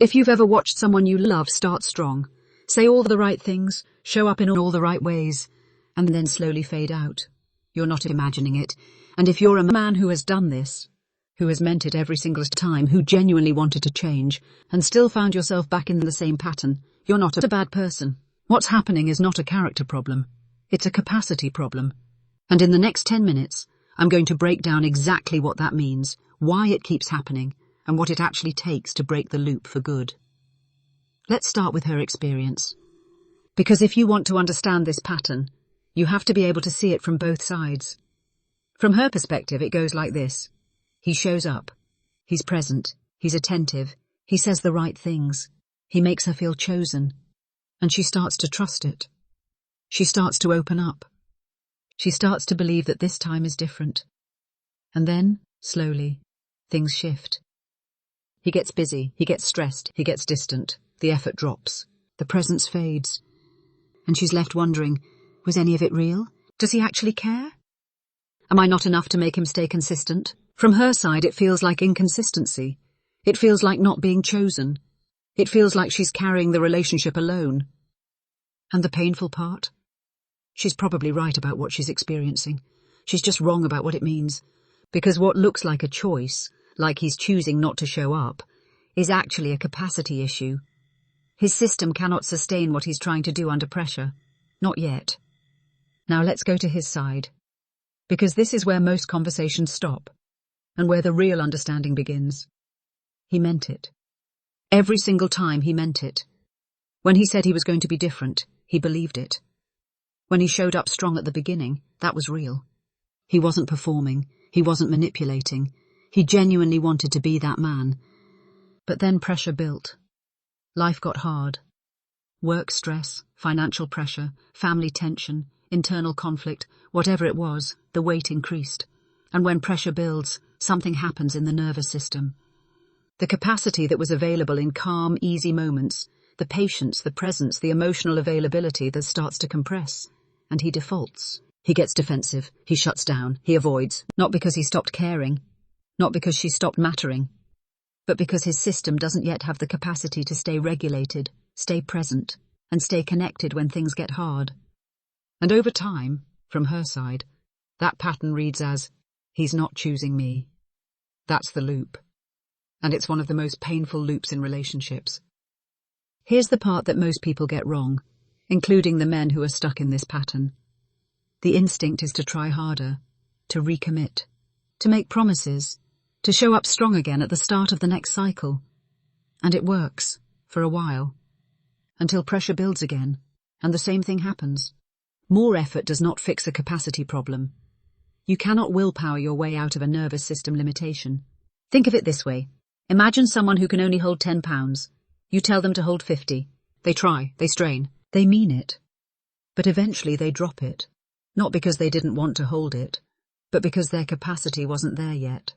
If you've ever watched someone you love start strong, say all the right things, show up in all the right ways, and then slowly fade out, you're not imagining it. And if you're a man who has done this, who has meant it every single time, who genuinely wanted to change, and still found yourself back in the same pattern, you're not a bad person. What's happening is not a character problem. It's a capacity problem. And in the next 10 minutes, I'm going to break down exactly what that means, why it keeps happening, and what it actually takes to break the loop for good. Let's start with her experience. Because if you want to understand this pattern, you have to be able to see it from both sides. From her perspective, it goes like this. He shows up. He's present. He's attentive. He says the right things. He makes her feel chosen. And she starts to trust it. She starts to open up. She starts to believe that this time is different. And then, slowly, things shift. He gets busy. He gets stressed. He gets distant. The effort drops. The presence fades. And she's left wondering, was any of it real? Does he actually care? Am I not enough to make him stay consistent? From her side, it feels like inconsistency. It feels like not being chosen. It feels like she's carrying the relationship alone. And the painful part? She's probably right about what she's experiencing. She's just wrong about what it means. Because what looks like a choice, like he's choosing not to show up, is actually a capacity issue. His system cannot sustain what he's trying to do under pressure. Not yet. Now let's go to his side. Because this is where most conversations stop, and where the real understanding begins. He meant it. Every single time he meant it. When he said he was going to be different, he believed it. When he showed up strong at the beginning, that was real. He wasn't performing, he wasn't manipulating, he genuinely wanted to be that man. But then pressure built. Life got hard. Work stress, financial pressure, family tension, internal conflict, whatever it was, the weight increased. And when pressure builds, something happens in the nervous system. The capacity that was available in calm, easy moments, the patience, the presence, the emotional availability that starts to compress. And he defaults. He gets defensive, he shuts down, he avoids, not because he stopped caring, not because she stopped mattering, but because his system doesn't yet have the capacity to stay regulated, stay present, and stay connected when things get hard. And over time, from her side, that pattern reads as, he's not choosing me. That's the loop. And it's one of the most painful loops in relationships. Here's the part that most people get wrong, including the men who are stuck in this pattern. The instinct is to try harder, to recommit, to make promises, to show up strong again at the start of the next cycle. And it works, for a while, until pressure builds again, and the same thing happens. More effort does not fix a capacity problem. You cannot willpower your way out of a nervous system limitation. Think of it this way. Imagine someone who can only hold 10 pounds. You tell them to hold 50. They try, they strain, they mean it. But eventually they drop it. Not because they didn't want to hold it, but because their capacity wasn't there yet.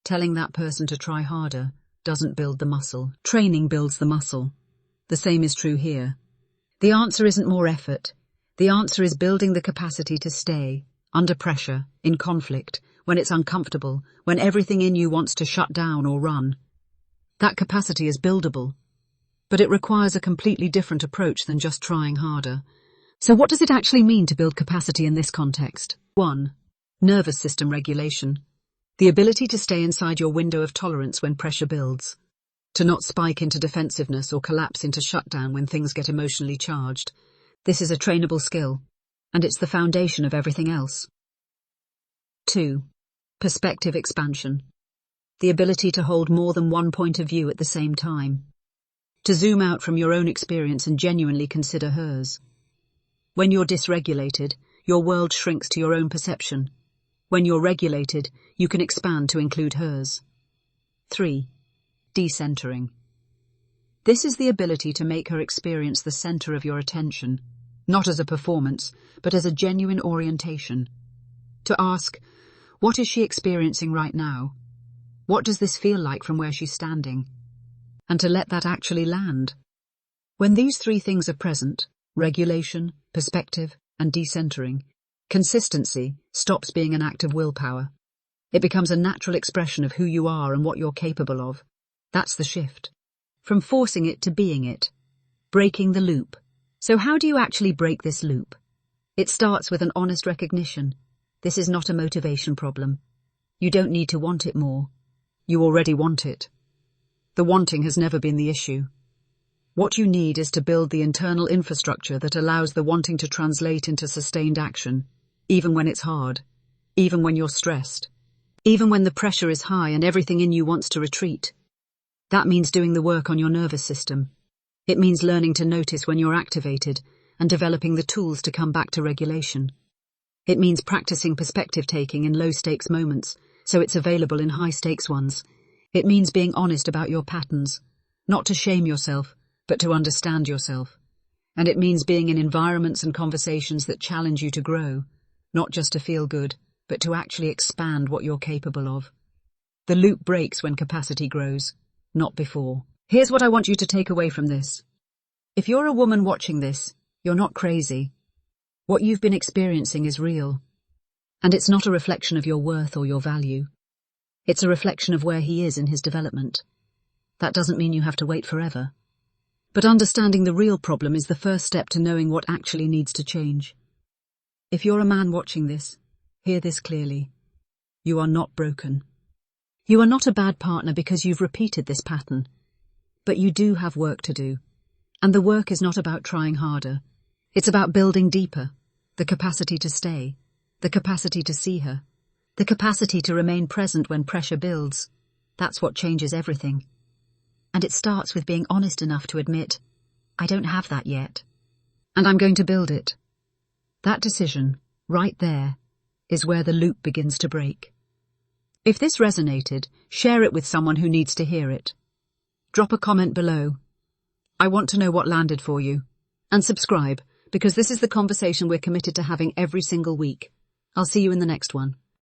Telling that person to try harder doesn't build the muscle. Training builds the muscle. The same is true here. The answer isn't more effort. The answer is building the capacity to stay, under pressure, in conflict, when it's uncomfortable, when everything in you wants to shut down or run. That capacity is buildable, but it requires a completely different approach than just trying harder. So what does it actually mean to build capacity in this context? 1. Nervous system regulation. The ability to stay inside your window of tolerance when pressure builds. To not spike into defensiveness or collapse into shutdown when things get emotionally charged. This is a trainable skill, and it's the foundation of everything else. 2. Perspective expansion. The ability to hold more than one point of view at the same time. To zoom out from your own experience and genuinely consider hers. When you're dysregulated, your world shrinks to your own perception. When you're regulated, you can expand to include hers. 3. Decentering. This is the ability to make her experience the center of your attention, not as a performance, but as a genuine orientation. To ask, what is she experiencing right now? What does this feel like from where she's standing? And to let that actually land. When these 3 things are present, regulation, perspective, and decentering, consistency stops being an act of willpower. It becomes a natural expression of who you are and what you're capable of. That's the shift. from forcing it to being it. Breaking the loop. So how do you actually break this loop? It starts with an honest recognition. This is not a motivation problem. You don't need to want it more. You already want it. The wanting has never been the issue. What you need is to build the internal infrastructure that allows the wanting to translate into sustained action, even when it's hard, even when you're stressed, even when the pressure is high and everything in you wants to retreat. That means doing the work on your nervous system. It means learning to notice when you're activated and developing the tools to come back to regulation. It means practicing perspective taking in low-stakes moments, so it's available in high-stakes ones. It means being honest about your patterns, not to shame yourself, but to understand yourself. And it means being in environments and conversations that challenge you to grow, not just to feel good, but to actually expand what you're capable of. The loop breaks when capacity grows, not before. Here's what I want you to take away from this. If you're a woman watching this, you're not crazy. What you've been experiencing is real. And it's not a reflection of your worth or your value. It's a reflection of where he is in his development. That doesn't mean you have to wait forever. But understanding the real problem is the first step to knowing what actually needs to change. If you're a man watching this, hear this clearly. You are not broken. You are not a bad partner because you've repeated this pattern. But you do have work to do. And the work is not about trying harder. It's about building deeper. The capacity to stay. The capacity to see her. The capacity to remain present when pressure builds. That's what changes everything. And it starts with being honest enough to admit, I don't have that yet. And I'm going to build it. That decision, right there, is where the loop begins to break. If this resonated, share it with someone who needs to hear it. Drop a comment below. I want to know what landed for you. And subscribe, because this is the conversation we're committed to having every single week. I'll see you in the next one.